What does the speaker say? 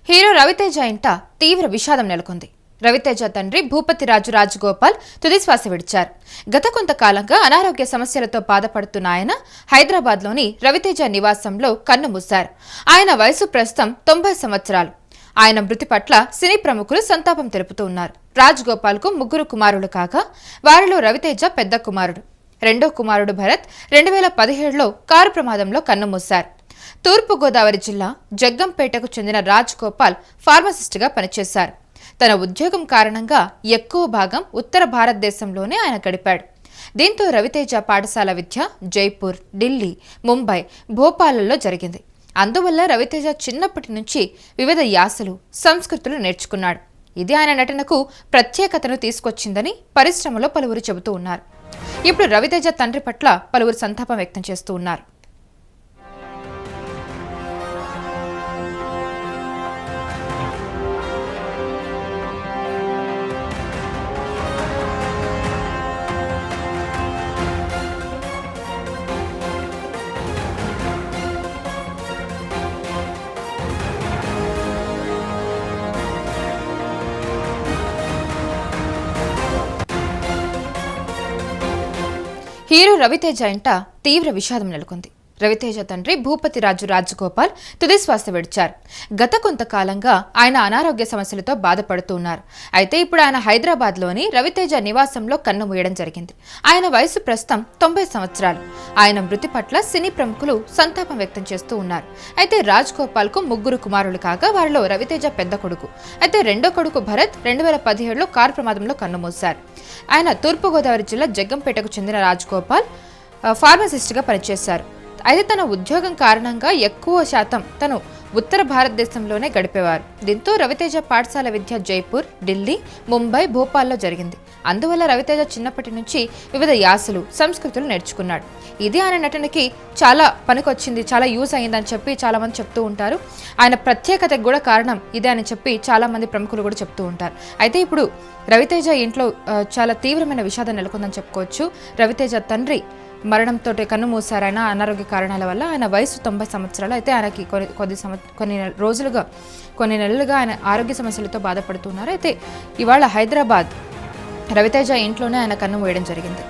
Hero Raviteja ఇంట తీవ్ర విషాదం నెలకొంది. రవితేజ తండ్రి భూపతి రాజగోపాల్ తుదిశ్వాస విడిచారు. గత కొంతకాలంగా అనారోగ్య సమస్యలతో బాధపడుతున్న ఆయన హైదరాబాద్లోని రవితేజ నివాసంలో కన్నుమూశారు. ఆయన వయసు ప్రస్తుతం 90 సంవత్సరాలు. ఆయన మృతి పట్ల సినీ ప్రముఖులు సంతాపం తెలుపుతూ ఉన్నారు. రాజగోపాల్కు 3 కుమారులు కాగా వారిలో రవితేజ పెద్ద కుమారుడు. రెండో కుమారుడు భరత్ 2017లో కారు ప్రమాదంలో కన్నుమూశారు. తూర్పుగోదావరి జిల్లా జగ్గంపేటకు చెందిన రాజగోపాల్ ఫార్మసిస్ట్గా పనిచేశారు. తన ఉద్యోగం కారణంగా ఎక్కువ భాగం ఉత్తర భారతదేశంలోనే ఆయన గడిపాడు. దీంతో రవితేజ పాఠశాల విద్య జైపూర్, ఢిల్లీ, ముంబై, భోపాల్లో జరిగింది. అందువల్ల రవితేజ చిన్నప్పటి నుంచి వివిధ యాసలు, సంస్కృతులు నేర్చుకున్నాడు. ఇది ఆయన నటనకు ప్రత్యేకతను తీసుకొచ్చిందని పరిశ్రమలో పలువురు చెబుతూ ఉన్నారు. ఇప్పుడు రవితేజ తండ్రి పట్ల పలువురు సంతాపం వ్యక్తం చేస్తూ ఉన్నారు. హీరో రవితేజ ఇంట తీవ్ర విషాదం నెలకొంది. రవితేజ తండ్రి భూపతి రాజగోపాల్ తుదిశ్వాస విడిచారు. గత కొంతకాలంగా ఆయన అనారోగ్య సమస్యలతో బాధపడుతూ ఉన్నారు. అయితే ఇప్పుడు ఆయన హైదరాబాద్లోని రవితేజ నివాసంలో కన్నుమూయడం జరిగింది. ఆయన వయసు ప్రస్తుతం 90 సంవత్సరాలు. ఆయన మృతి పట్ల సినీ ప్రముఖులు సంతాపం వ్యక్తం చేస్తూ ఉన్నారు. అయితే రాజగోపాల్కు 3 కుమారులు కాగా వారిలో రవితేజ పెద్ద కొడుకు. అయితే రెండో కొడుకు భరత్ 2017లో కారు ప్రమాదంలో కన్నుమూశారు. ఆయన తూర్పుగోదావరి జిల్లా జగ్గంపేటకు చెందిన రాజగోపాల్ ఫార్మసిస్ట్గా పనిచేశారు. అయితే తన ఉద్యోగం కారణంగా ఎక్కువ శాతం తను ఉత్తర భారతదేశంలోనే గడిపేవారు. దీంతో రవితేజ పాఠశాల విద్య జైపూర్, ఢిల్లీ, ముంబై, భోపాల్లో జరిగింది. అందువల్ల రవితేజ చిన్నప్పటి నుంచి వివిధ యాసలు, సంస్కృతులు నేర్చుకున్నాడు. ఇది ఆయన నటనకి చాలా పనికొచ్చింది, చాలా యూజ్ అయ్యిందని చెప్పి చాలా మంది చెప్తూ ఉంటారు. ఆయన ప్రత్యేకతకు కూడా కారణం ఇదే అని చెప్పి చాలా మంది ప్రముఖులు కూడా చెప్తూ ఉంటారు. అయితే ఇప్పుడు రవితేజ ఇంట్లో చాలా తీవ్రమైన విషాదం నెలకొందని చెప్పుకోవచ్చు. రవితేజ తండ్రి మరణంతో కన్నుమూశారు. ఆయన అనారోగ్య కారణాల వల్ల. ఆయన వయసు 90 సంవత్సరాలు. అయితే ఆయనకి కొన్ని నెలలుగా ఆయన ఆరోగ్య సమస్యలతో బాధపడుతున్నారు. అయితే ఇవాళ హైదరాబాద్ రవితేజ ఇంట్లోనే ఆయన కన్నుమూయడం జరిగింది.